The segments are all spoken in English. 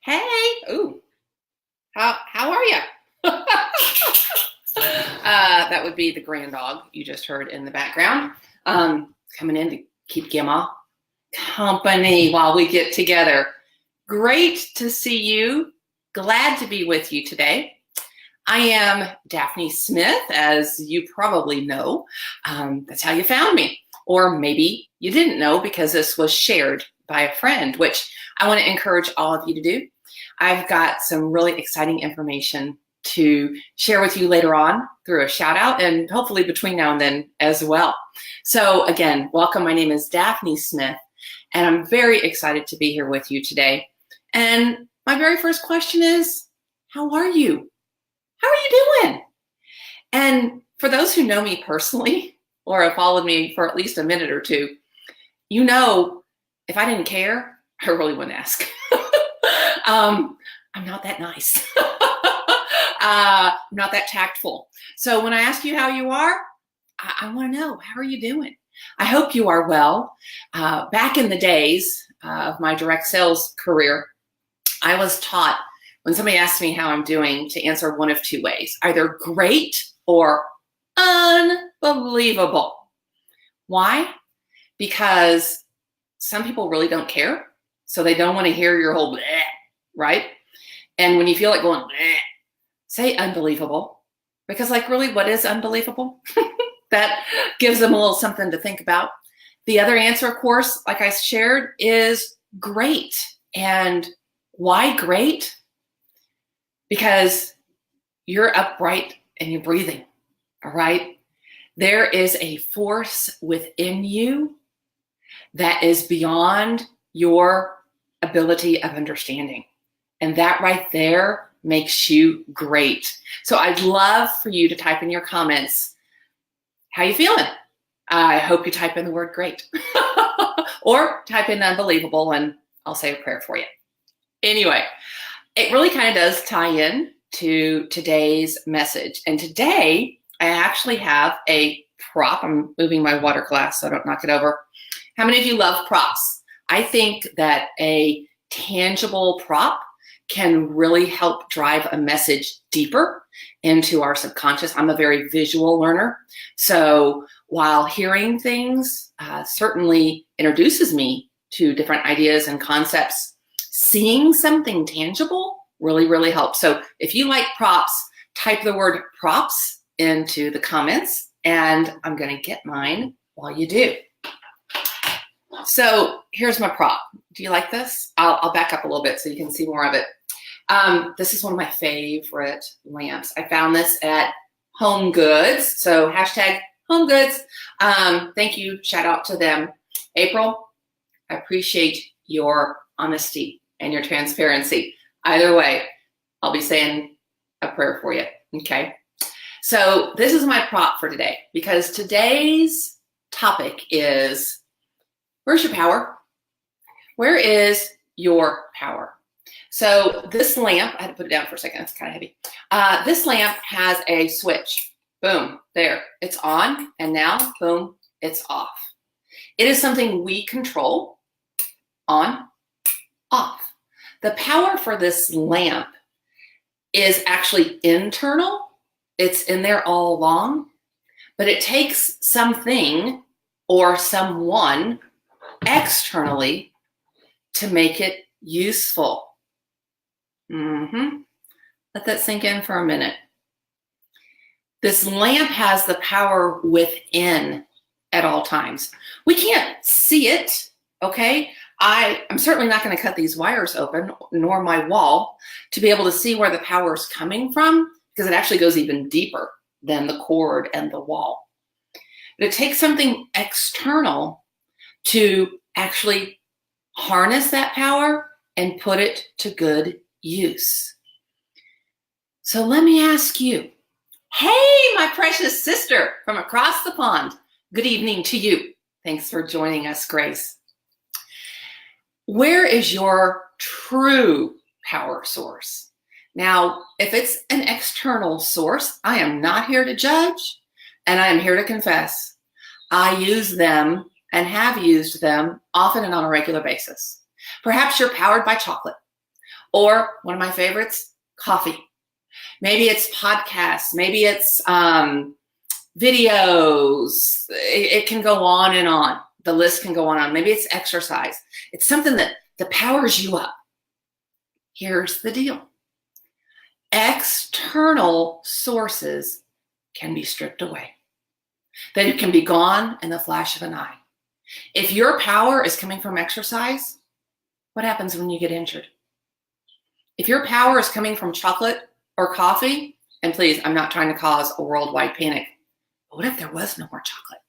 Hey, ooh, how are you? That would be the grand dog you just heard in the background, coming in to keep Gemma company while we get together. Great to see you. Glad to be with you today. I am Daphne Smith, as you probably know. That's how you found me. Or maybe you didn't know because this was shared by a friend, which I want to encourage all of you to do. I've got some really exciting information to share with you later on through a shout out and hopefully between now and then as well. So again, welcome. My name is Daphne Smith and I'm very excited to be here with you today. And my very first question is, how are you? How are you doing? And for those who know me personally or have followed me for at least a minute or two, you know, if I didn't care, I really wouldn't ask. I'm not that nice. I'm not that tactful. So when I ask you how you are, I want to know, how are you doing? I hope you are well. Back in the days of my direct sales career, I was taught when somebody asked me how I'm doing to answer one of two ways, either great or unbelievable. Why? Because some people really don't care. So they don't want to hear your whole bleh, right? And when you feel like going, bleh, say unbelievable. Because like, really, what is unbelievable? That gives them a little something to think about. The other answer, of course, like I shared, is great. And why great? Because you're upright and you're breathing, all right? There is a force within you that is beyond your ability of understanding. And that right there makes you great. So I'd love for you to type in your comments, how you feeling? I hope you type in the word great. Or type in unbelievable and I'll say a prayer for you. Anyway, it really kind of does tie in to today's message. And today I actually have a prop. I'm moving my water glass so I don't knock it over. How many of you love props? I think that a tangible prop can really help drive a message deeper into our subconscious. I'm a very visual learner. So while hearing things certainly introduces me to different ideas and concepts, seeing something tangible really, really helps. So if you like props, type the word props into the comments and I'm going to get mine while you do. So here's my prop. Do you like this? I'll back up a little bit so you can see more of it. This is one of my favorite lamps. I found this at Home Goods. So hashtag Home Goods. Thank you. Shout out to them. April, I appreciate your honesty and your transparency. Either way, I'll be saying a prayer for you. Okay. So this is my prop for today because today's topic is, where's your power? Where is your power? So this lamp, I had to put it down for a second, it's kind of heavy. This lamp has a switch. Boom, there, it's on, and now, boom, it's off. It is something we control, on, off. The power for this lamp is actually internal. It's in there all along, but it takes something or someone externally to make it useful. Let that sink in for a minute. This lamp has the power within at all times. We can't see it, okay? I'm certainly not going to cut these wires open, nor my wall, to be able to see where the power is coming from, because it actually goes even deeper than the cord and the wall. But it takes something external to actually harness that power and put it to good use. So let me ask you, hey, my precious sister from across the pond, good evening to you. Thanks for joining us, Grace. Where is your true power source? Now, if it's an external source, I am not here to judge, and I am here to confess. I use them and have used them often and on a regular basis. Perhaps you're powered by chocolate, Or one of my favorites, coffee. Maybe it's podcasts. Maybe it's videos. It can go on and on. The list can go on and on. Maybe it's exercise. It's something that powers you up. Here's the deal. External sources can be stripped away. They can be gone in the flash of an eye. If your power is coming from exercise, what happens when you get injured? If your power is coming from chocolate or coffee, and please, I'm not trying to cause a worldwide panic, but what if there was no more chocolate?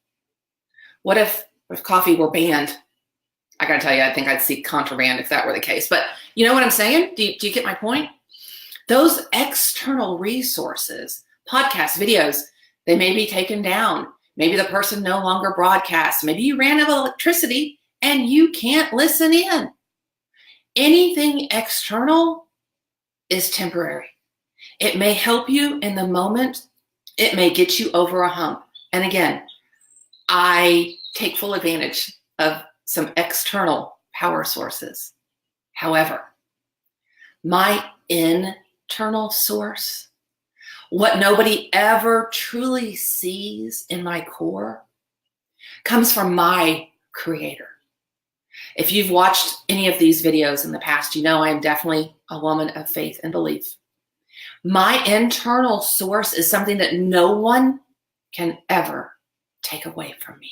What if coffee were banned? I gotta tell you, I think I'd seek contraband if that were the case. But you know what I'm saying? Do you get my point? Those external resources, podcasts, videos, they may be taken down. Maybe the person no longer broadcasts. Maybe you ran out of electricity and you can't listen in. Anything external is temporary. It may help you in the moment. It may get you over a hump. And again, I take full advantage of some external power sources. However, my internal source, what nobody ever truly sees in my core, comes from my creator. If you've watched any of these videos in the past, you know I am definitely a woman of faith and belief. My internal source is something that no one can ever take away from me.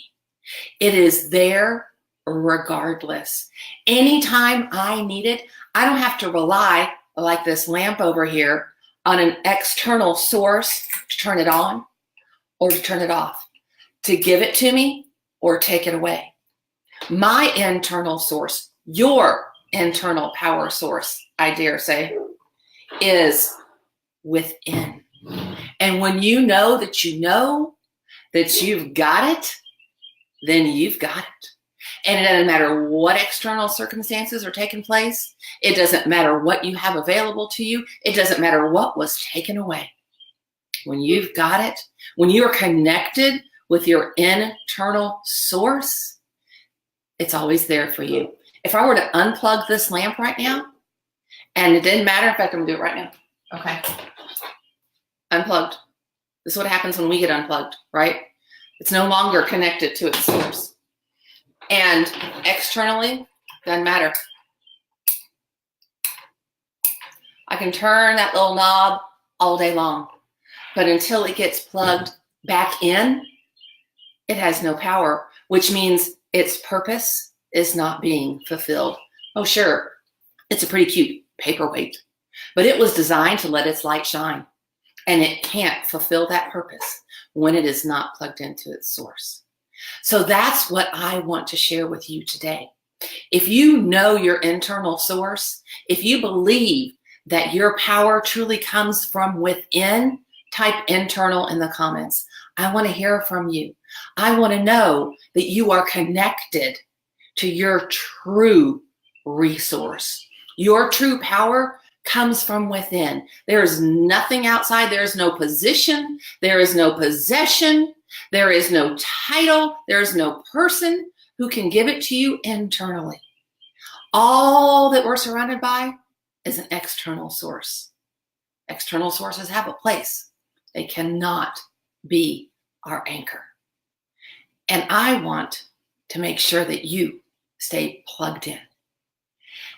It is there regardless. Anytime I need it, I don't have to rely, like this lamp over here, on an external source to turn it on or to turn it off, to give it to me or take it away. My internal source, your internal power source, I dare say, is within. And when you know that you've got it, then you've got it. And it doesn't matter what external circumstances are taking place. It doesn't matter what you have available to you. It doesn't matter what was taken away. When you've got it, when you are connected with your internal source, it's always there for you. If I were to unplug this lamp right now, and it didn't matter, in fact, I'm gonna do it right now. Okay. Unplugged. This is what happens when we get unplugged, right? It's no longer connected to its source. And externally, doesn't matter. I can turn that little knob all day long, but until it gets plugged back in, it has no power, which means its purpose is not being fulfilled. Oh, sure, it's a pretty cute paperweight, but it was designed to let its light shine, and it can't fulfill that purpose when it is not plugged into its source. So that's what I want to share with you today. If you know your internal source, if you believe that your power truly comes from within, type internal in the comments. I want to hear from you. I want to know that you are connected to your true resource. Your true power comes from within. There is nothing outside. There is no position. There is no possession. There is no title. There is no person who can give it to you internally. All that we're surrounded by is an external source. External sources have a place. They cannot be our anchor. And I want to make sure that you stay plugged in.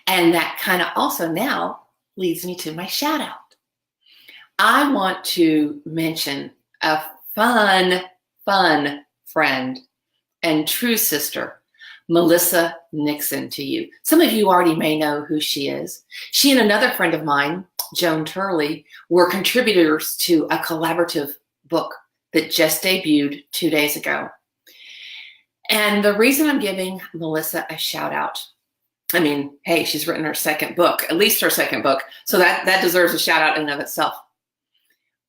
And that kind of also now leads me to my shout out. I want to mention a fun friend and true sister, Melissa Nixon, to you. Some of you already may know who she is. She and another friend of mine, Joan Turley, were contributors to a collaborative book that just debuted 2 days ago. And the reason I'm giving Melissa a shout out, I mean, hey, she's written her second book, at least her second book, so that deserves a shout out in and of itself.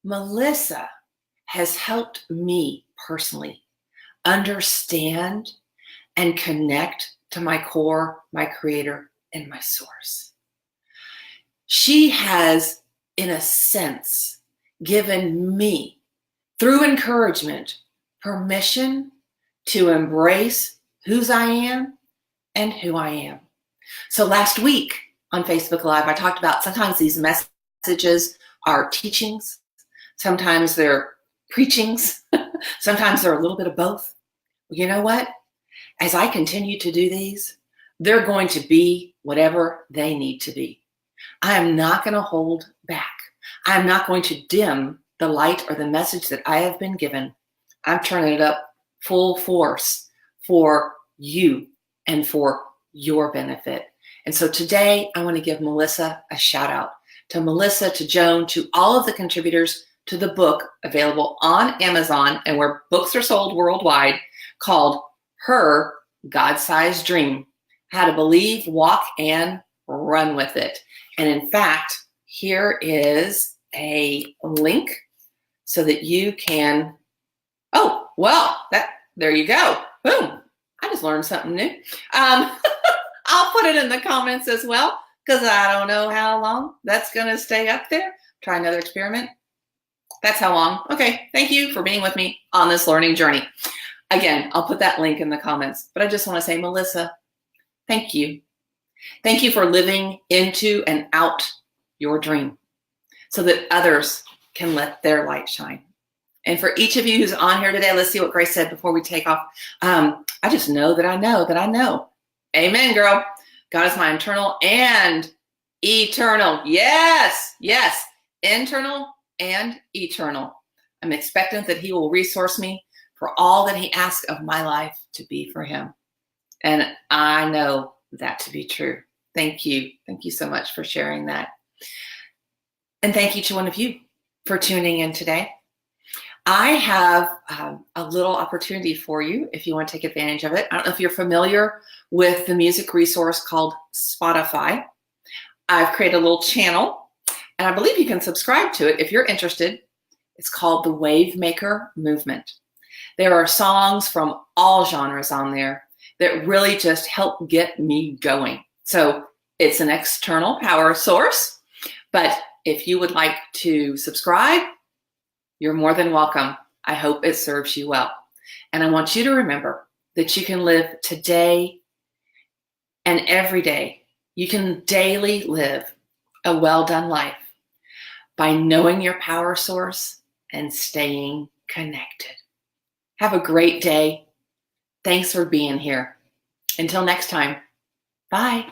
Melissa has helped me personally understand and connect to my core, my creator, and my source. She has, in a sense, given me, through encouragement, permission to embrace whose I am and who I am. So last week, on Facebook Live, I talked about sometimes these messages are teachings, sometimes they're preachings, sometimes they're a little bit of both. You know what? As I continue to do these, they're going to be whatever they need to be. I am not going to hold back. I'm not going to dim the light or the message that I have been given. I'm turning it up full force for you and for your benefit. And so today I want to give Melissa a shout out. To Melissa, to Joan, to all of the contributors to the book available on Amazon and where books are sold worldwide, called Her God-Sized Dream: How to Believe, Walk, and Run with It. And in fact, here is a link so that you can, oh, well, there you go. Boom. I just learned something new. I'll put it in the comments as well, because I don't know how long that's going to stay up there. Try another experiment. That's how long. Okay, thank you for being with me on this learning journey. Again, I'll put that link in the comments, but I just want to say, Melissa, thank you. Thank you for living into and out your dream so that others can let their light shine. And for each of you who's on here today, let's see what Grace said before we take off. I just know that I know that I know. Amen, girl. God is my internal and eternal. Yes, yes, internal and eternal. I'm expectant that he will resource me for all that he asks of my life to be for him. And I know that to be true. Thank you. Thank you so much for sharing that. And thank you to one of you for tuning in today. I have a little opportunity for you if you want to take advantage of it. I don't know if you're familiar with the music resource called Spotify. I've created a little channel, and I believe you can subscribe to it if you're interested. It's called the Wavemaker Movement. There are songs from all genres on there that really just help get me going. So it's an external power source, but if you would like to subscribe, you're more than welcome. I hope it serves you well. And I want you to remember that you can live today and every day. You can daily live a well-done life by knowing your power source and staying connected. Have a great day. Thanks for being here. Until next time, bye.